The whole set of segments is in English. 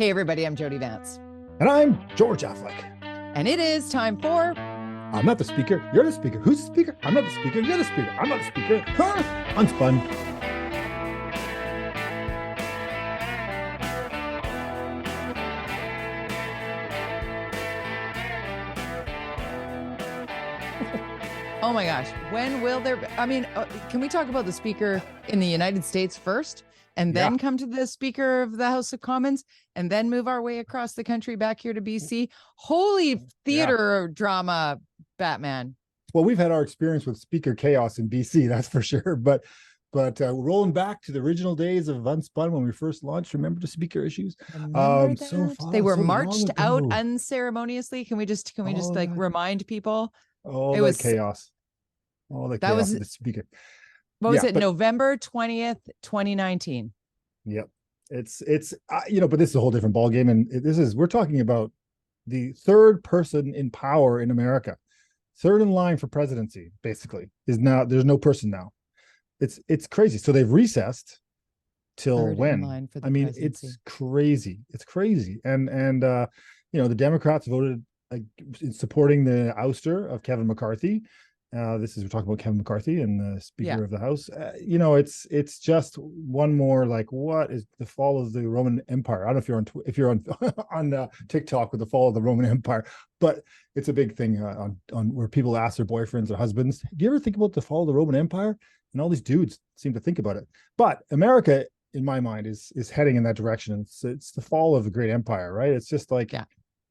Hey everybody, I'm Jody Vance. And I'm George-Affleck. And it is time for I'm not the speaker, you're the speaker. Who's the speaker? I'm not the speaker, you're the speaker. I'm not the speaker. Huh? Unspun. Oh my gosh, when will there be, can we talk about the speaker in the United States first and then come to the speaker of the House of Commons and then move our way across the country back here to BC? Holy theater drama, Batman. Well, we've had our experience with speaker chaos in BC, that's for sure. But rolling back to the original days of Unspun when we first launched, remember the speaker issues? They were marched out unceremoniously. Can we just remind people? It was chaos. All the chaos of the speaker. What was it? November 20th, 2019. Yep. It's but this is a whole different ballgame. And we're talking about the third person in power in America. Third in line for presidency, basically, is now, there's no person now. It's crazy. So they've recessed till when? I mean, presidency. It's crazy. It's crazy. And the Democrats voted in supporting the ouster of Kevin McCarthy. We're talking about Kevin McCarthy and the Speaker of the House. It's just one more, like, what is the fall of the Roman Empire? I don't know if you're on on TikTok with the fall of the Roman Empire, but it's a big thing on where people ask their boyfriends or husbands, do you ever think about the fall of the Roman Empire? And all these dudes seem to think about it. But America, in my mind, is heading in that direction. It's the fall of a great empire, right? It's just like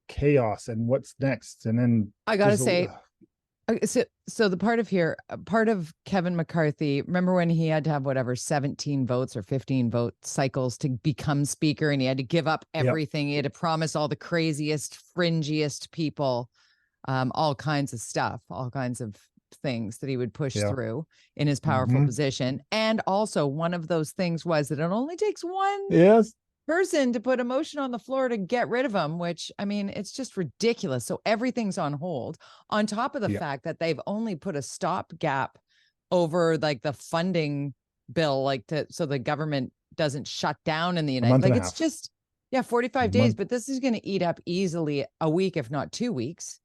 chaos and what's next. And then I gotta say, so the part of Kevin McCarthy, remember when he had to have 17 votes or 15 vote cycles to become speaker, and he had to give up everything. He had to promise all the craziest, fringiest people all kinds of stuff, all kinds of things that he would push through in his powerful position. And also one of those things was that it only takes one person to put a motion on the floor to get rid of him, which, I mean, it's just ridiculous. So everything's on hold, on top of the fact that they've only put a stopgap over like the funding bill, so the government doesn't shut down in the United States. Like, it's just 45 days, but this is going to eat up easily a week, if not 2 weeks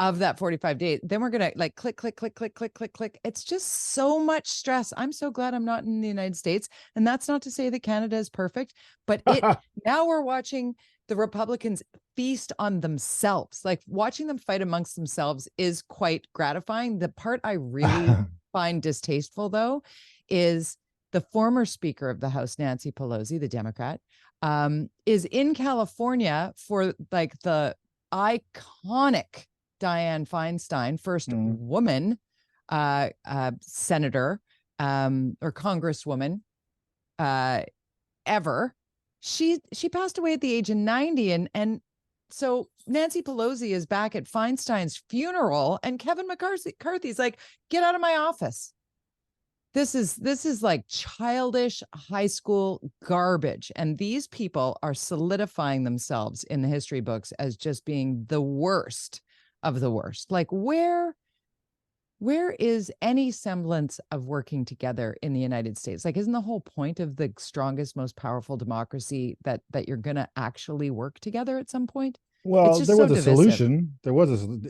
of that 45 days. Then we're going to click, click, click, click, click, click, click. It's just so much stress. I'm so glad I'm not in the United States. And that's not to say that Canada is perfect, but now we're watching the Republicans feast on themselves. Like, watching them fight amongst themselves is quite gratifying. The part I really find distasteful, though, is the former Speaker of the House, Nancy Pelosi, the Democrat, is in California for the iconic Dianne Feinstein, first woman senator or congresswoman ever. She passed away at the age of 90, and so Nancy Pelosi is back at Feinstein's funeral, and Kevin McCarthy's like, get out of my office. This is like childish high school garbage. And these people are solidifying themselves in the history books as just being the worst of the worst. Like, where is any semblance of working together in the United States? Like, isn't the whole point of the strongest, most powerful democracy that you're going to actually work together at some point? Well, there was a solution.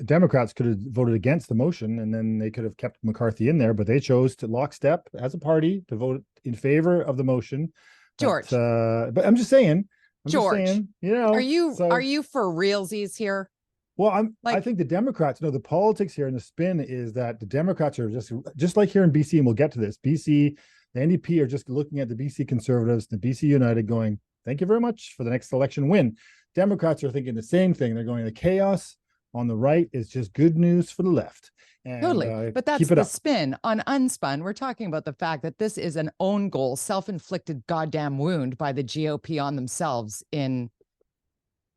Democrats could have voted against the motion, and then they could have kept McCarthy in there, but they chose to lockstep as a party to vote in favor of the motion. George, but I'm just saying, are you for realsies here? Well, I think the Democrats, the politics here and the spin is that the Democrats are just like here in BC, and we'll get to this. BC, the NDP are just looking at the BC Conservatives, the BC United, going, thank you very much for the next election win. Democrats are thinking the same thing. They're going, the chaos on the right is just good news for the left. And, totally. But that's the spin on Unspun. We're talking about the fact that this is an own goal, self-inflicted goddamn wound by the GOP on themselves in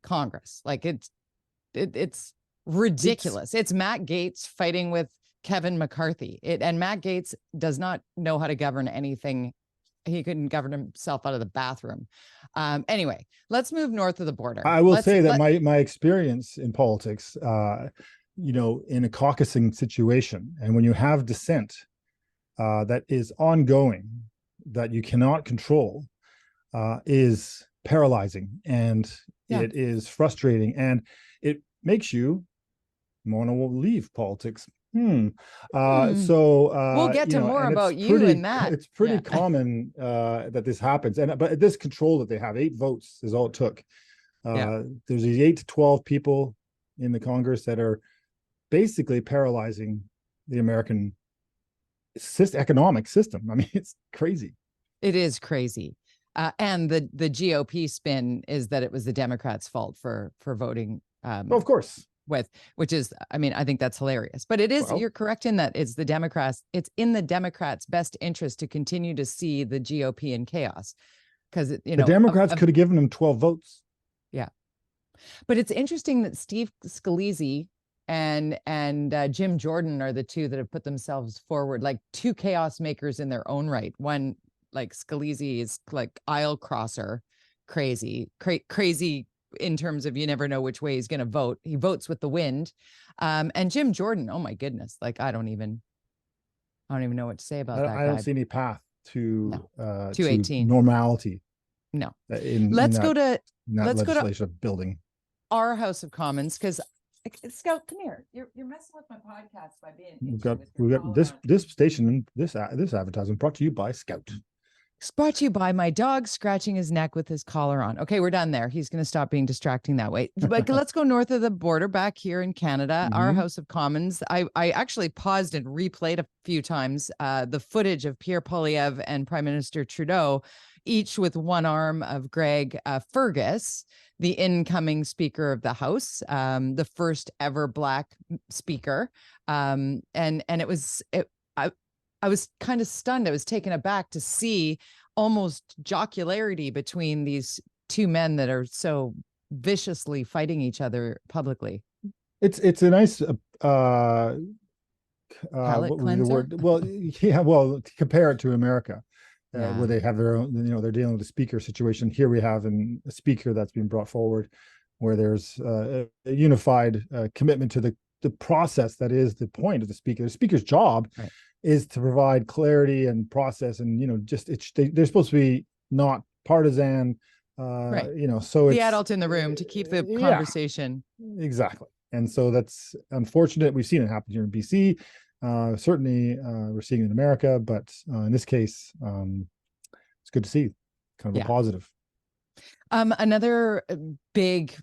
Congress. Like, it's ridiculous. It's Matt Gaetz fighting with Kevin McCarthy. And Matt Gaetz does not know how to govern anything. He couldn't govern himself out of the bathroom. Anyway, let's move north of the border. I will say that my experience in politics, in a caucusing situation, and when you have dissent that is ongoing, that you cannot control, is paralyzing. And Yeah. It is frustrating, and it makes you want to leave politics. We'll get to more and about you and that. it's pretty common that this happens. But this control that they have, 8 votes is all it took. There's these 8 to 12 people in the Congress that are basically paralyzing the American economic system. I mean, it's crazy. It is crazy. And the GOP spin is that it was the Democrats' fault for voting. Of course. Which is, I mean, I think that's hilarious. But it is, you're correct in that it's in the Democrats' best interest to continue to see the GOP in chaos. Because, the Democrats could have given them 12 votes. Yeah. But it's interesting that Steve Scalise and Jim Jordan are the two that have put themselves forward, like 2 chaos makers in their own right. One, like Scalise is like aisle crosser, crazy in terms of you never know which way he's going to vote. He votes with the wind. And Jim Jordan, oh my goodness, like I don't even know what to say about that. I don't see any path to 218 normality. No. Let's go to building our House of Commons, because Scout, come here. You're messing with my podcast by being. We've got this station, this advertisement brought to you by Scout. It's brought to you by my dog scratching his neck with his collar on. Okay, we're done there. He's going to stop being distracting that way. But let's go north of the border, back here in Canada, our House of Commons. I actually paused and replayed a few times the footage of Pierre Poilievre and Prime Minister Trudeau, each with one arm of Greg Fergus, the incoming Speaker of the House, the first ever Black Speaker. And it was... I was kind of stunned. I was taken aback to see almost jocularity between these 2 men that are so viciously fighting each other publicly. It's a nice palate cleanser. Well, compare it to America, where they have their own. They're dealing with the speaker situation. Here we have a speaker that's been brought forward, where there's a unified commitment to the process that is the point of the speaker. The speaker's job. Right. Is to provide clarity and process, and they're supposed to be not partisan, right? So the adult in the room to keep the conversation. Exactly, and so that's unfortunate. We've seen it happen here in BC. Certainly, we're seeing it in America, but in this case, it's good to see, kind of a positive. Another big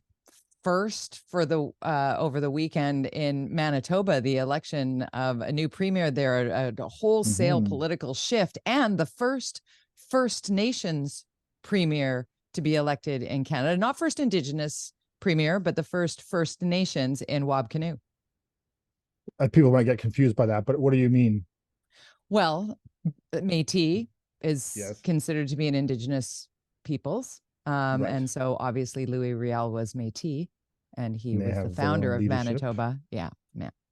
first for the over the weekend in Manitoba, the election of a new premier there, a wholesale political shift, and the first First Nations premier to be elected in Canada. Not first Indigenous premier, but the first First Nations in Wabkanu. People might get confused by that, but what do you mean? Well, Métis is considered to be an Indigenous peoples. And so obviously Louis Riel was Métis, and he was the founder of Manitoba. Yeah.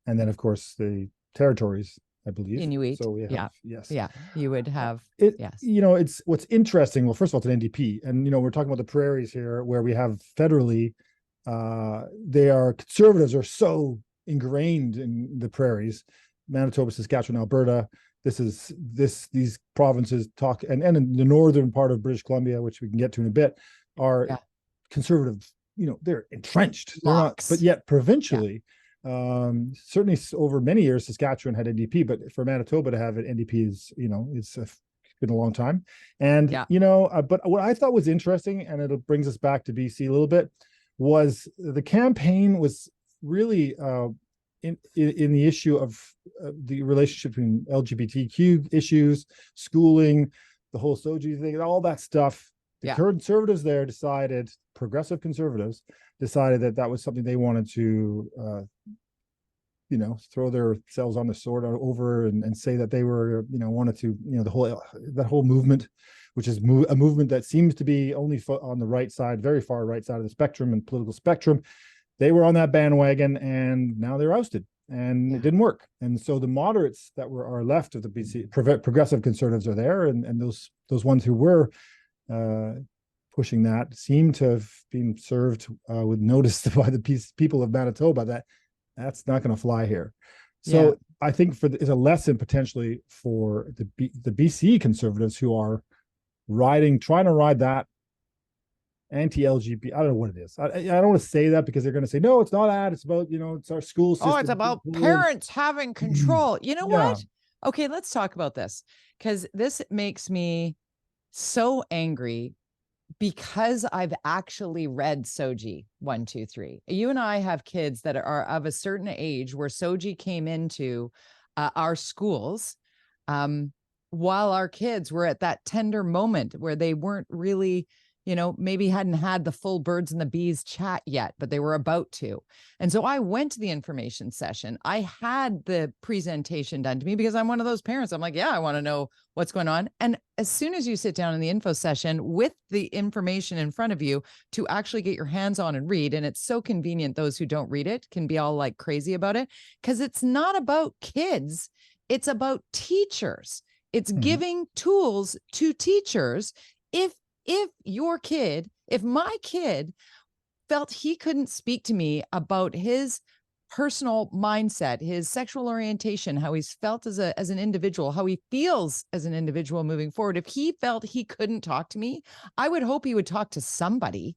And then of course the territories, I believe. Inuit. So we have, you would have, it's what's interesting. Well, first of all, it's an NDP, and we're talking about the prairies here, where we have federally, conservatives are so ingrained in the prairies, Manitoba, Saskatchewan, Alberta. These provinces and in the northern part of British Columbia, which we can get to in a bit, are conservative. They're entrenched. They're not, but yet provincially, certainly over many years, Saskatchewan had NDP, but for Manitoba to have an NDP is, it's been a long time. And but what I thought was interesting, and it brings us back to BC a little bit, was the campaign was really in the issue of the relationship between LGBTQ issues, schooling, the whole SOGI thing, all that stuff. The conservatives there progressive conservatives decided that was something they wanted to, throw themselves on the sword over and say that they were, wanted to, that whole movement, which is a movement that seems to be only on the right side, very far right side of the spectrum and political spectrum. They were on that bandwagon, and now they're ousted, and it didn't work. And so the moderates that are left of the BC progressive conservatives are there, and those ones who were pushing that seem to have been served with notice by the people of Manitoba that's not going to fly here. So I think it's a lesson potentially for the BC conservatives who are trying to ride that anti-LGBT. I don't know what it is. I don't want to say that because they're going to say, no, it's not that. It's about, it's our school system. Oh, it's about parents having control. You know Yeah. what? Okay, let's talk about this, because this makes me so angry, because I've actually read Soji 1, 2, 3. You and I have kids that are of a certain age where Soji came into our schools, while our kids were at that tender moment where they weren't really, maybe hadn't had the full birds and the bees chat yet, but they were about to. And so I went to the information session. I had the presentation done to me because I'm one of those parents. I'm like, yeah, I want to know what's going on. And as soon as you sit down in the info session with the information in front of you to actually get your hands on and read, and it's so convenient, those who don't read it can be all like crazy about it, because it's not about kids, it's about teachers. It's giving tools to teachers. If my kid felt he couldn't speak to me about his personal mindset, his sexual orientation, how he's felt as an individual, how he feels as an individual moving forward, if he felt he couldn't talk to me, I would hope he would talk to somebody.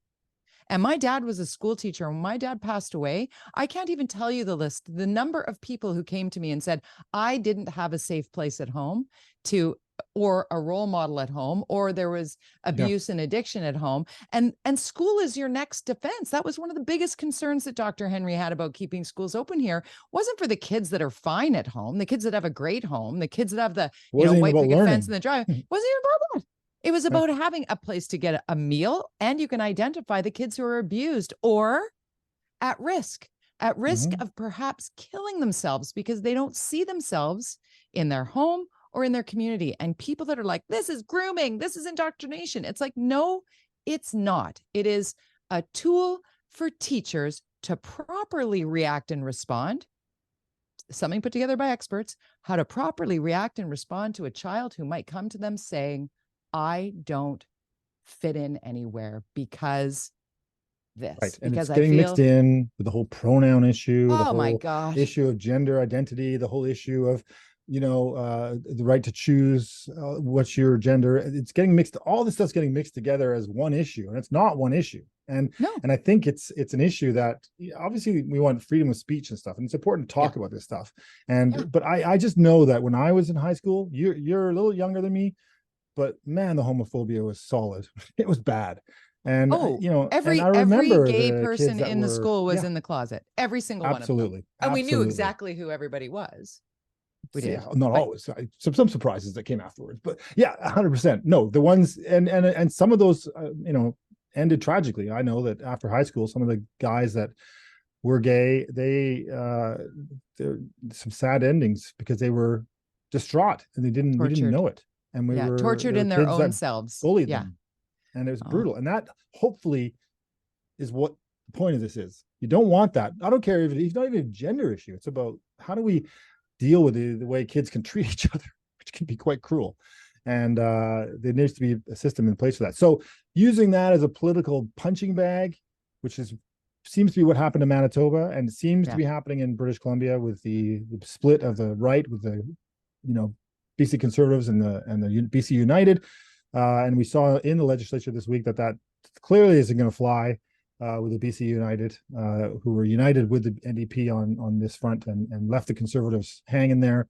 And my dad was a school teacher. When my dad passed away, I can't even tell you the number of people who came to me and said, I didn't have a safe place at home or a role model at home, or there was abuse and addiction at home. And school is your next defense. That was one of the biggest concerns that Dr. Henry had about keeping schools open here. Wasn't for the kids that are fine at home, the kids that have a great home, the kids that have the white picket fence in the drive. Wasn't even about that. It was about having a place to get a meal, and you can identify the kids who are abused or at risk of perhaps killing themselves because they don't see themselves in their home or in their community. And people that are like, this is grooming, this is indoctrination. It's like, no, it's not. It is a tool for teachers to properly react and respond. Something put together by experts, how to properly react and respond to a child who might come to them saying, I don't fit in anywhere because this. Right. And because it's getting mixed in with the whole pronoun issue, the whole issue of gender identity, the whole issue of, the right to choose what's your gender. It's getting mixed. All this stuff's getting mixed together as one issue, and it's not one issue. And I think it's an issue that obviously we want freedom of speech and stuff, and it's important to talk about this stuff. And but I just know that when I was in high school, you're a little younger than me, but man, the homophobia was solid. It was bad. And every gay person in the school was in the closet. Every single one of them. And we knew exactly who everybody was. We did. Not always. Some surprises that came afterwards, but 100%. No, the ones and some of those, ended tragically. I know that after high school, some of the guys that were gay, there some sad endings because they were distraught and we didn't know it. And we were tortured in their own selves. Bullied them. And it was brutal. And that hopefully is what the point of this is. You don't want that. I don't care if it's not even a gender issue. It's about how do we deal with the way kids can treat each other, which can be quite cruel. And there needs to be a system in place for that. So using that as a political punching bag, which seems to be what happened in Manitoba, and it seems to be happening in British Columbia with the split of the right with the, BC Conservatives and the BC United. And we saw in the legislature this week that clearly isn't going to fly with the BC United, who were united with the NDP on this front and left the Conservatives hanging there.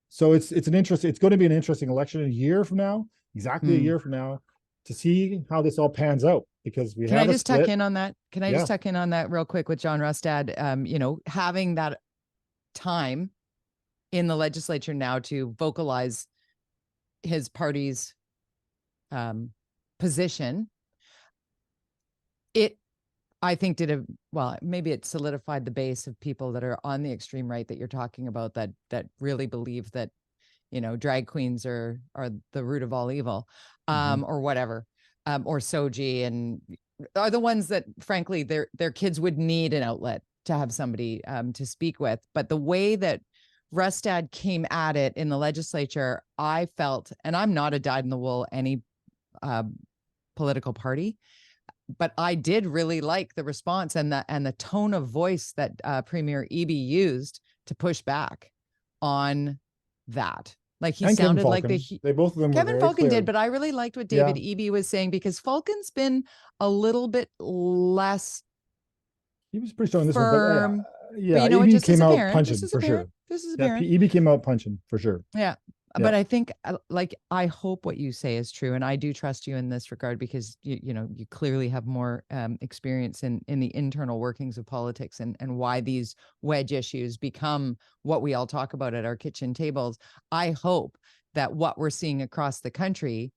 So it's going to be an interesting election a year from now, exactly a year from now, to see how this all pans out, because we have. Can I just tuck in on that? Can I just tuck in on that real quick with John Rustad? Having that time in the legislature now to vocalize his party's position, I think maybe it solidified the base of people that are on the extreme right that you're talking about, that really believe that, drag queens are the root of all evil, or whatever, or Soji, and are the ones that frankly their kids would need an outlet to have somebody to speak with. But the way that Rustad came at it in the legislature, I felt, and I'm not a dyed-in-the-wool any political party, but I did really like the response and the tone of voice that Premier-Eby used to push back on that. Like he And Kevin sounded like Falcon. They both of them were Kevin very Falcon clear. did, but I really liked what Yeah. David-Eby was saying, because Falcon's been a little bit less He was pretty strong in this one, but firm. yeah, But you know what? EB Just as came a out parent, just punching as a for parent, sure. just as a Yeah, parent. EB came out punching for sure. Yeah. Yeah. But I think, like, I hope what you say is true. And I do trust you in this regard, because you know, you clearly have more experience in the internal workings of politics, and why these wedge issues become what we all talk about at our kitchen tables. I hope that what we're seeing across the country,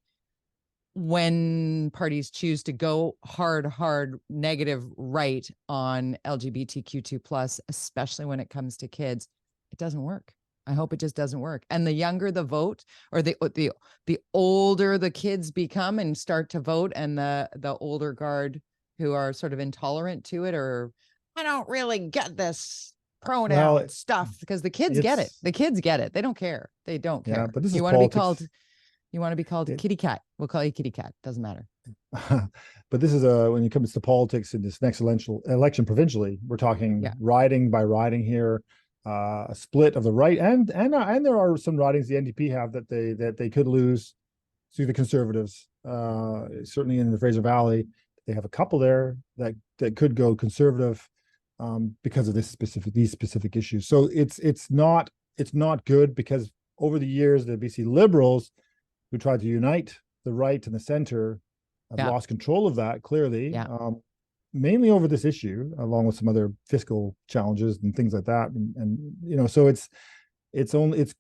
when parties choose to go hard negative right on LGBTQ2+, especially when it comes to kids, it doesn't work. I hope it just doesn't work. And the younger the vote, or the older the kids become and start to vote, and the older guard who are sort of intolerant to it, or I don't really get this pronoun stuff, because the kids get it. The kids get it. They don't care. They don't care. Yeah, but this is you want to be politics. You want to be called kitty cat? We'll call you kitty cat. Doesn't matter. But this is when it comes to politics in this next election provincially, we're talking riding by riding here, a split of the right, and there are some ridings the NDP have that they could lose to the Conservatives. Certainly in the Fraser Valley, they have a couple there that could go Conservative because of these specific issues. So it's not good, because over the years the BC Liberals, who tried to unite the right and the center, have lost control of that clearly, mainly over this issue, along with some other fiscal challenges and things like that. And you know, so it's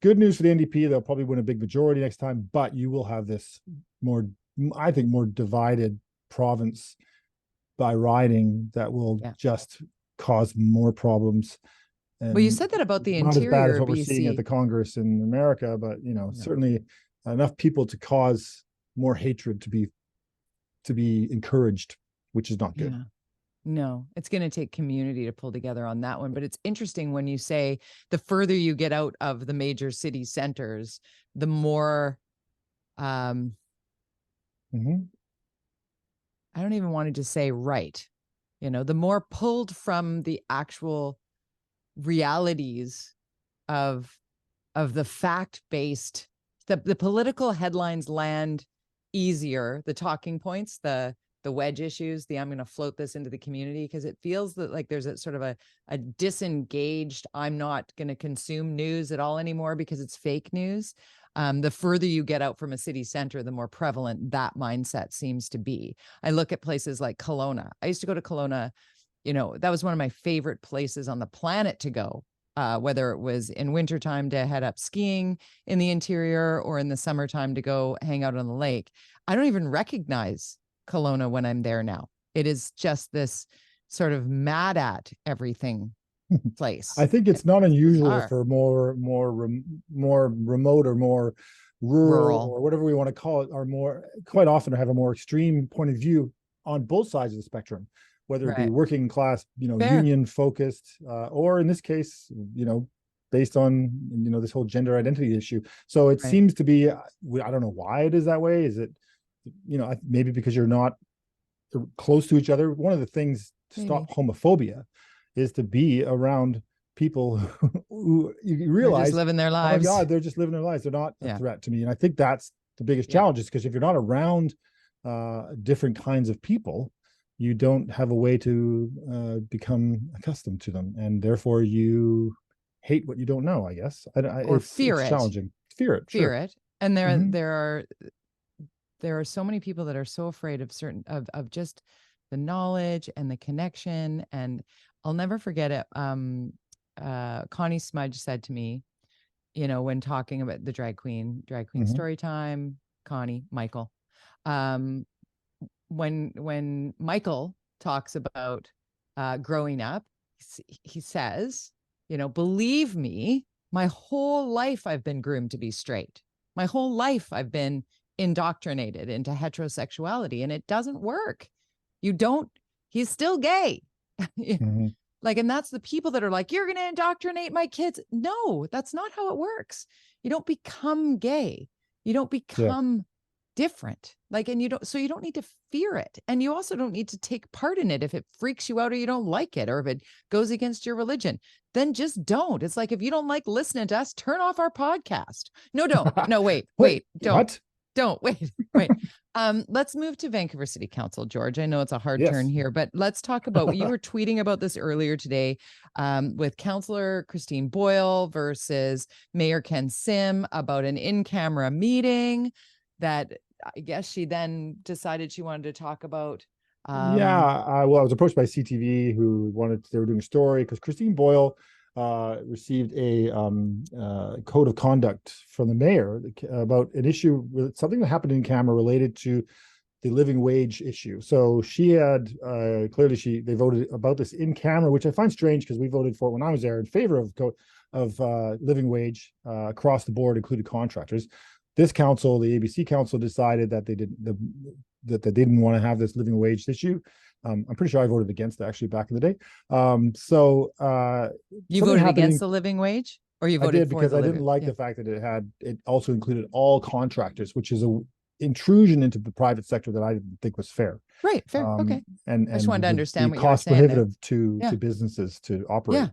good news for the NDP. They'll probably win a big majority next time, but you will have this more divided province by riding that will just cause more problems. And well, you said that about the not interior, as bad as what BC. we're seeing at the Congress in America, but you know, certainly enough people to cause more hatred to be encouraged, which is not good. No, it's going to take community to pull together on that one. But it's interesting when you say the further you get out of the major city centers, the more I don't even want to just say right, you know, the more pulled from the actual realities of the fact-based, the political headlines land easier, the talking points, the wedge issues, I'm going to float this into the community, because it feels that like there's a sort of a disengaged, I'm not going to consume news at all anymore because it's fake news. The further you get out from a city center, the more prevalent that mindset seems to be. I look at places like Kelowna. I used to go to Kelowna, you know, that was one of my favorite places on the planet to go. Whether it was in wintertime to head up skiing in the interior, or in the summertime to go hang out on the lake. I don't even recognize Kelowna when I'm there now. It is just this sort of mad at everything place. I think it's not unusual for more remote or more rural or whatever we want to call it, are more quite often have a more extreme point of view on both sides of the spectrum, whether it be working class, you know, union focused, or in this case, you know, based on, you know, this whole gender identity issue. So it seems to be, I don't know why it is that way. Is it, you know, maybe because you're not close to each other. One of the things to stop homophobia is to be around people who you realize they're just living their lives. Oh my God, they're just living their lives. They're not a threat to me. And I think that's the biggest challenge, is because if you're not around different kinds of people, you don't have a way to become accustomed to them, and therefore you hate what you don't know, I guess. Or fear it. Challenging. Fear it. And there are so many people that are so afraid of just the knowledge and the connection. And I'll never forget it. Connie Smudge said to me, you know, when talking about the drag queen story time, Michael, when Michael talks about growing up, he says, you know, believe me, my whole life I've been groomed to be straight. My whole life I've been indoctrinated into heterosexuality, and it doesn't work. He's still gay. Like, and that's the people that are like, you're going to indoctrinate my kids. No, that's not how it works. You don't become gay. You don't become different. Like, and you don't need to fear it. And you also don't need to take part in it if it freaks you out or you don't like it, or if it goes against your religion. then just don't. It's like, if you don't like listening to us, turn off our podcast. No, don't. No, wait, don't. What? Don't wait. Let's move to Vancouver City Council, George. I know it's a hard turn here, but let's talk about, you were tweeting about this earlier today, with Councillor Christine Boyle versus Mayor Ken Sim, about an in-camera meeting that I guess she then decided she wanted to talk about. Well, I was approached by CTV, who they were doing a story because Christine Boyle received a code of conduct from the mayor about an issue with something that happened in camera related to the living wage issue. So she had they voted about this in camera, which I find strange because we voted for it when I was there in favor of living wage across the board, including contractors. This council, the ABC council, decided that they didn't want to have this living wage issue. I'm pretty sure I voted against it actually back in the day. You voted against the living wage, or you voted I did because I didn't like the fact that it also included all contractors, which is a intrusion into the private sector that I didn't think was fair. Right, fair. Okay. And I just wanted to understand what you were saying. Cost prohibitive to businesses to operate.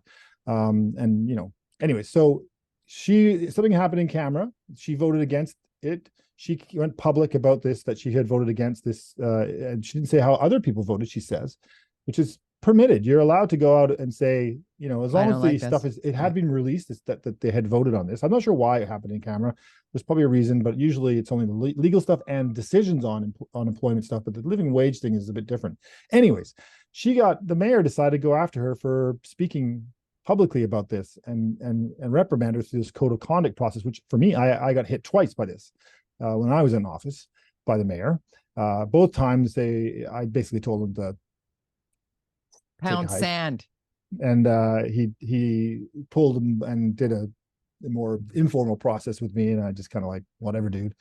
Anyway, so something happened in camera. She voted against it. She went public about this, that she had voted against this, and she didn't say how other people voted, she says, which is permitted. You're allowed to go out and say, as long as the stuff had been released, that they had voted on this. I'm not sure why it happened in camera. There's probably a reason, but usually it's only the legal stuff and decisions on employment stuff, but the living wage thing is a bit different. Anyways, the mayor decided to go after her for speaking publicly about this and reprimand her through this code of conduct process, which for me, I got hit twice by this. When I was in office by the mayor, both times I basically told him to pound sand, and he pulled him and did a more informal process with me, and I just kind of like, whatever, dude.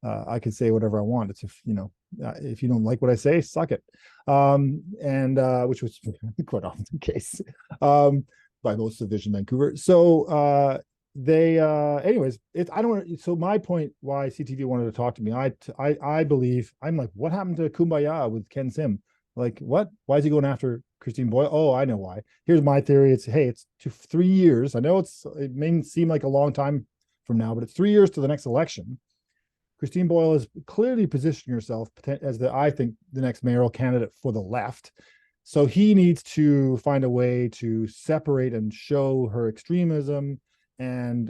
I can say whatever I want. It's if you don't like what I say, suck it. Which was quite often the case by most of Vision Vancouver. So anyways, so my point why CTV wanted to talk to me, I believe, I'm like, what happened to Kumbaya with Ken Sim? Like, what? Why is he going after Christine Boyle? Oh, I know why. Here's my theory. It's 3 years. I know it may seem like a long time from now, but it's 3 years to the next election. Christine Boyle is clearly positioning herself as I think the next mayoral candidate for the left. So he needs to find a way to separate and show her extremism and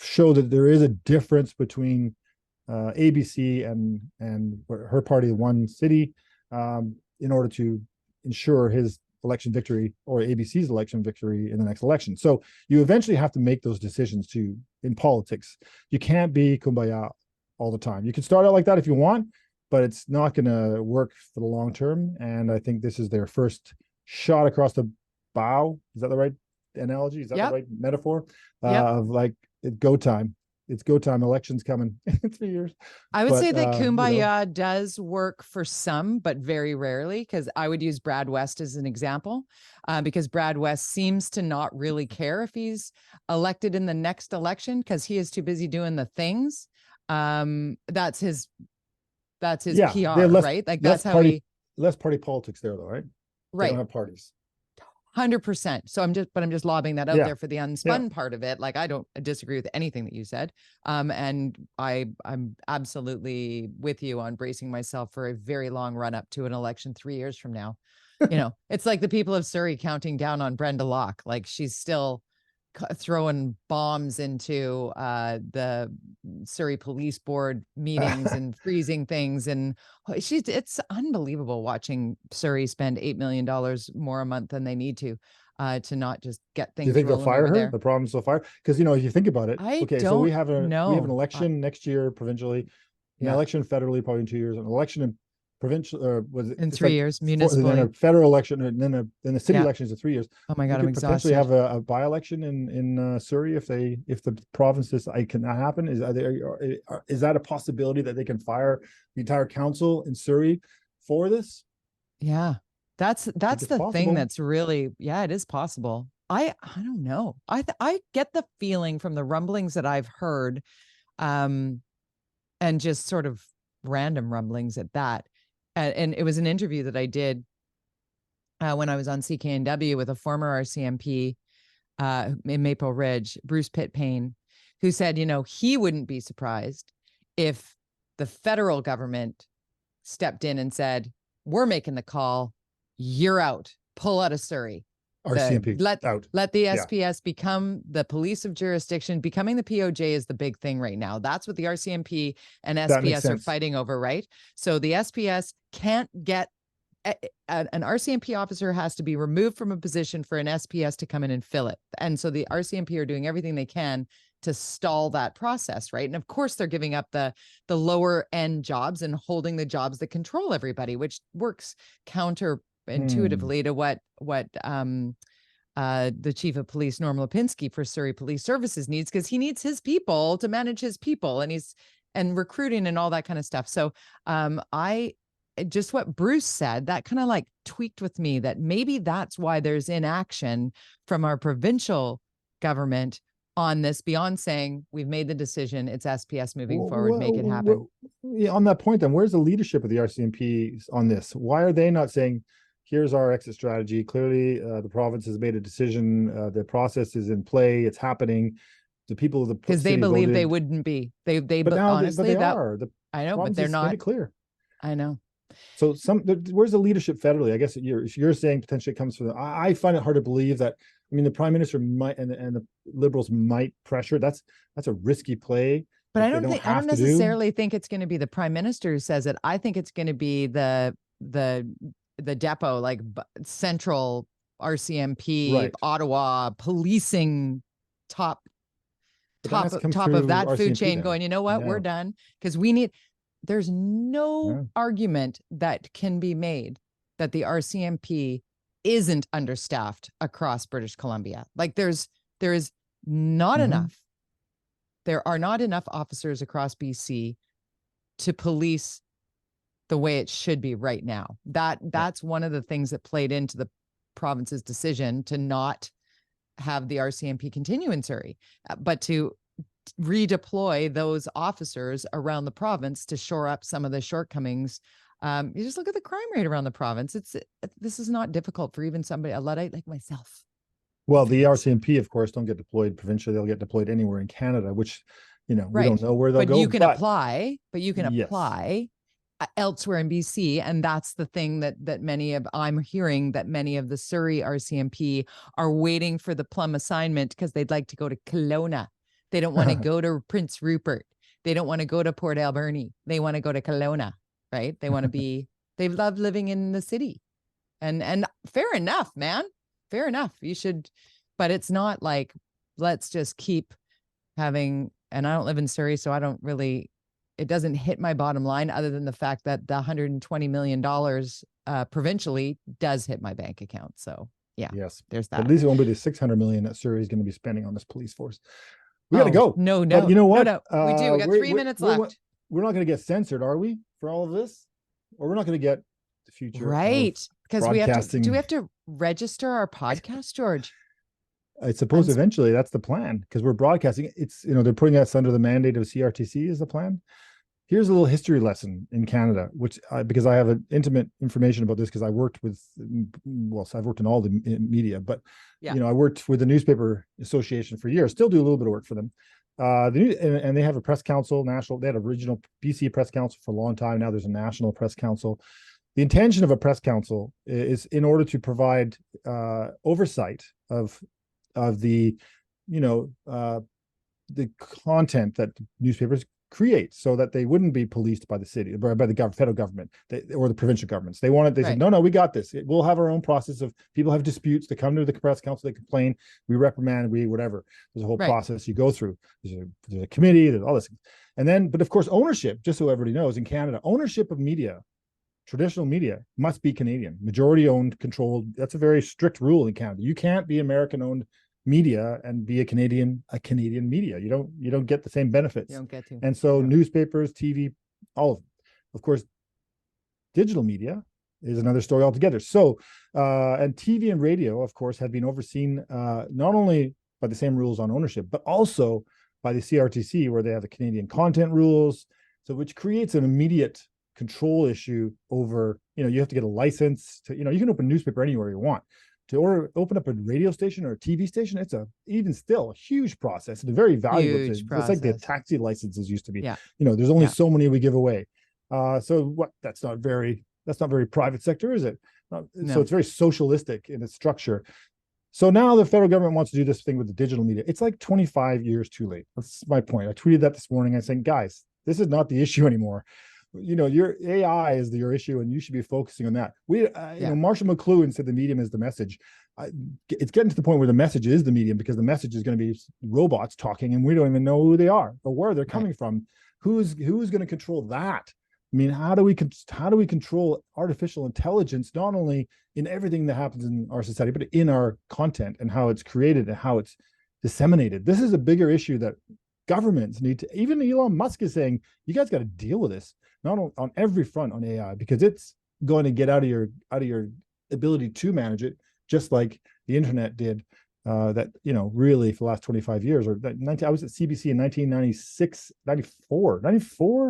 show that there is a difference between ABC and her party, One City, in order to ensure his election victory or ABC's election victory in the next election. So you eventually have to make those decisions in politics. You can't be kumbaya all the time. You can start out like that if you want, but it's not going to work for the long term. And I think this is their first shot across the bow. Is that the right analogy? Is that the right metaphor? Of like, it's go time. It's go time. Election's coming in 3 years. I would say that kumbaya does work for some, but very rarely, because I would use Brad West as an example, because Brad West seems to not really care if he's elected in the next election because he is too busy doing the things. That's his PR, right? Like that's how less party politics there, though, right? Right. They don't have parties. 100%. So I'm just lobbing that out there for the unspun part of it. Like, I don't disagree with anything that you said. And I'm absolutely with you on bracing myself for a very long run up to an election 3 years from now. It's like the people of Surrey counting down on Brenda Locke. Like, she's still throwing bombs into the Surrey Police Board meetings and freezing things, and it's unbelievable watching Surrey spend $8 million more a month than they need to not just get things. Do you think they'll fire her? There. The problem's they'll fire, because if you think about it, so we have an election next year provincially, an election federally probably in 2 years, an election in provincial, was it in 3 years, municipal, then a federal election, and then the city election is 3 years. Oh my God, I'm exhausted. Potentially have a by-election in Surrey if the province cannot happen. Is that a possibility that they can fire the entire council in Surrey for this? Yeah, that's the thing that's really, it is possible. I don't know. I get the feeling from the rumblings that I've heard, and just sort of random rumblings at that. And it was an interview that I did when I was on CKNW with a former RCMP in Maple Ridge, Bruce Pitt-Payne, who said, he wouldn't be surprised if the federal government stepped in and said, we're making the call, you're out, pull out of Surrey. RCMP out. Let the SPS become the police of jurisdiction. Becoming the POJ is the big thing right now. That's what the RCMP and SPS are fighting over, right? So the SPS can't get an RCMP officer has to be removed from a position for an SPS to come in and fill it. And so the RCMP are doing everything they can to stall that process, right? And of course, they're giving up the lower end jobs and holding the jobs that control everybody, which works counterintuitively to what the chief of police, Norm Lipinski, for Surrey Police Services needs, because he needs his people to manage his people, and recruiting and all that kind of stuff. So just what Bruce said, that kind of like tweaked with me that maybe that's why there's inaction from our provincial government on this, beyond saying we've made the decision, it's SPS moving forward, make it happen. On that point, then, where's the leadership of the RCMP on this? Why are they not saying, here's our exit strategy? Clearly, the province has made a decision. The process is in play. It's happening. The people of the because they believe voted. They wouldn't be. But honestly, they are. I know, but they're not. Made it clear. I know. So where's the leadership federally? I guess you're saying potentially it comes from. I find it hard to believe that. I mean, the prime minister might and the Liberals might pressure. That's a risky play. But I don't necessarily think it's going to be the prime minister who says it. I think it's going to be the depot, like central RCMP, right. Ottawa policing top of that RCMP food chain then. Going, you know what, we're done, because there's no argument that can be made that the RCMP isn't understaffed across British Columbia. Like there is not enough. There are not enough officers across BC to police the way it should be right now. That's one of the things that played into the province's decision to not have the RCMP continue in Surrey, but to redeploy those officers around the province to shore up some of the shortcomings. You just look at the crime rate around the province. This is not difficult for even somebody, a Luddite like myself. Well, the RCMP, of course, don't get deployed provincially. They'll get deployed anywhere in Canada, which, we don't know where they'll go. You can apply elsewhere in BC. And that's the thing that I'm hearing that many of the Surrey RCMP are waiting for the plum assignment because they'd like to go to Kelowna. They don't want to go to Prince Rupert. They don't want to go to Port Alberni. They want to go to Kelowna. Right? They want to be, they love living in the city, and fair enough, man. Fair enough. You should, but it's not like, let's just keep having, and I don't live in Surrey, so I don't really, it doesn't hit my bottom line other than the fact that the $120 million provincially does hit my bank account. So yes, there's that. But at least it won't be the $600 million that Surrey is going to be spending on this police force. We got to go. No. But you know what? No. We do. We got 3 minutes left. We're not going to get censored, are we, for all of this? Or we're not going to get the future, right? Because we have to. Do we have to register our podcast, George? I suppose eventually that's the plan, because we're broadcasting. It's they're putting us under the mandate of CRTC is the plan. Here's a little history lesson in Canada, which because I have an intimate information about this, because I worked with, I've worked in all the media, but I worked with the Newspaper Association for years. Still do a little bit of work for them. And they have a press council, national. They had a regional BC press council for a long time. Now there's a national press council. The intention of a press council is in order to provide oversight of the the content that newspapers create, so that they wouldn't be policed by the city, by the federal government or the provincial governments. They said, no, we got this. We'll have our own process of people have disputes. They come to the press council, they complain, we reprimand, whatever. There's a whole process you go through. There's a committee, there's all this. And then, but of course, ownership, just so everybody knows, in Canada, ownership of media, traditional media, must be Canadian, majority owned, controlled. That's a very strict rule in Canada. You can't be American owned media and be a Canadian media. You don't get the same benefits. You don't get to. And so newspapers, TV, all of them. Of course, digital media is another story altogether. So and TV and radio, of course, have been overseen not only by the same rules on ownership, but also by the CRTC, where they have the Canadian content rules, so which creates an immediate control issue over, you have to get a license to, you can open a newspaper anywhere you want open up a radio station or a TV station, it's even still a huge process and a very valuable Huge thing. process. It's like the taxi licenses used to be. Yeah. There's only so many we give away. That's not very private sector, is it? No. So it's very socialistic in its structure. So now the federal government wants to do this thing with the digital media. It's like 25 years too late. That's my point. I tweeted that this morning. I said, guys, this is not the issue anymore. Your AI is your issue, and you should be focusing on that. Marshall McLuhan said the medium is the message. It's getting to the point where the message is the medium, because the message is going to be robots talking, and we don't even know who they are or where they're coming from. Who's going to control that? I mean, how do we control artificial intelligence, not only in everything that happens in our society, but in our content and how it's created and how it's disseminated? This is a bigger issue that governments need to. Even Elon Musk is saying, you guys got to deal with this, not on every front on AI, because it's going to get out of your ability to manage it, just like the internet did. Really for the last 25 years, or I was at CBC in 1996, 94.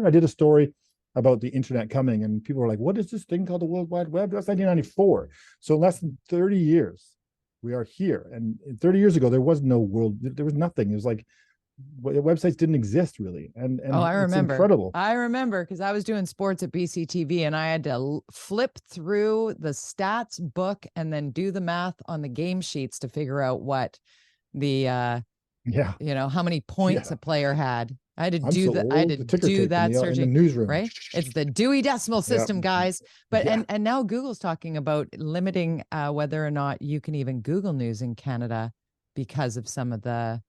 I did a story about the internet coming, and people were like, what is this thing called the World Wide Web? That's 1994. So less than 30 years, we are here. And 30 years ago, there was no world. There was nothing. It was like websites didn't exist really. And I remember. It's incredible. I remember, because I was doing sports at BCTV, and I had to flip through the stats book and then do the math on the game sheets to figure out what the how many points a player had. I had to do that searching in the newsroom. Right? It's the Dewey Decimal System, guys. But and now Google's talking about limiting whether or not you can even Google News in Canada because of some of the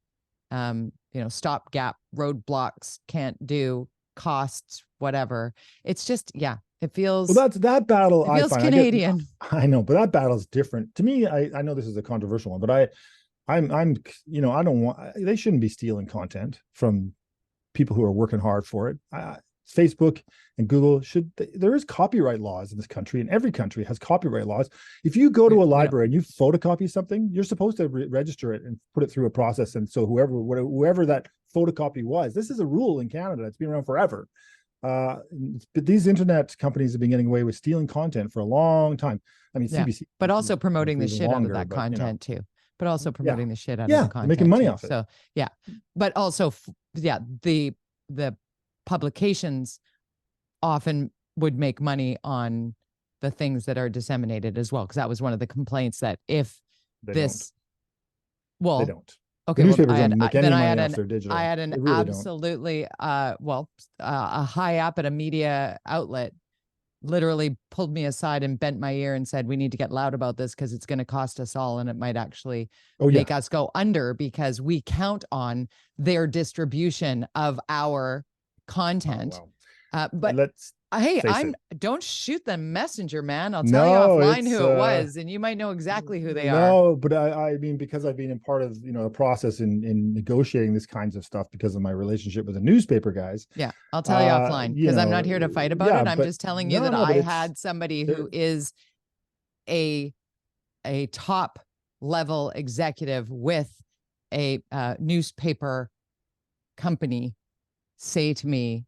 stopgap roadblocks, can't do, costs, whatever. It's just it feels. Well, that's that battle. It feels Canadian. I know, but that battle is different to me. I know this is a controversial one, but I don't want. They shouldn't be stealing content from people who are working hard for it. Facebook and Google there is copyright laws in this country, and every country has copyright laws. If you go to a library and you photocopy something, you're supposed to register it and put it through a process. And so whoever that photocopy was, this is a rule in Canada. It's been around forever. But these internet companies have been getting away with stealing content for a long time. I mean, CBC, but also promoting the shit out of that content too. But also promoting the shit out of the content. Making money off it. So but also the publications often would make money on the things that are disseminated as well, because that was one of the complaints, that if they don't. Okay, newspapers don't make any money off their digital. I had an really absolutely a high up at a media outlet literally pulled me aside and bent my ear and said, we need to get loud about this because it's going to cost us all, and it might actually make us go under, because we count on their distribution of our content. But don't shoot the messenger, man. I'll tell you offline who it was, and you might know exactly who they are. No, but I mean, because I've been in part of a process in negotiating this kinds of stuff because of my relationship with the newspaper guys. Yeah, I'll tell you offline, because I'm not here to fight about it. I'm just telling you that I had somebody who is a top level executive with a newspaper company say to me,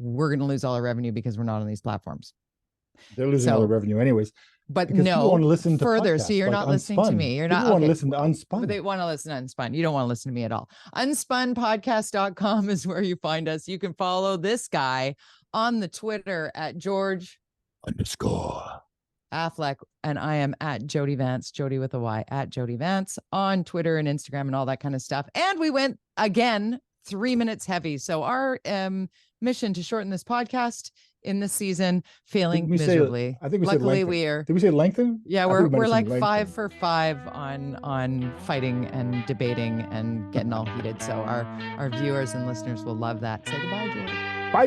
we're going to lose all our revenue because we're not on these platforms. They're losing all their revenue anyways. But no, want to listen to further. podcasts, So you're not listening to me. You're not want to listen to UnSpun. They want to listen to UnSpun. You don't want to listen to me at all. UnSpunPodcast.com is where you find us. You can follow this guy on the Twitter at george_affleck. And I am at Jody Vance, Jody with a Y, at Jody Vance on Twitter and Instagram and all that kind of stuff. And we went again 3 minutes heavy. So our mission to shorten this podcast in this season, failing miserably. I think we luckily said we are. Did we say lengthen? Yeah, we're like 5 for 5 on fighting and debating and getting all heated. So our viewers and listeners will love that. Say goodbye, George. Bye.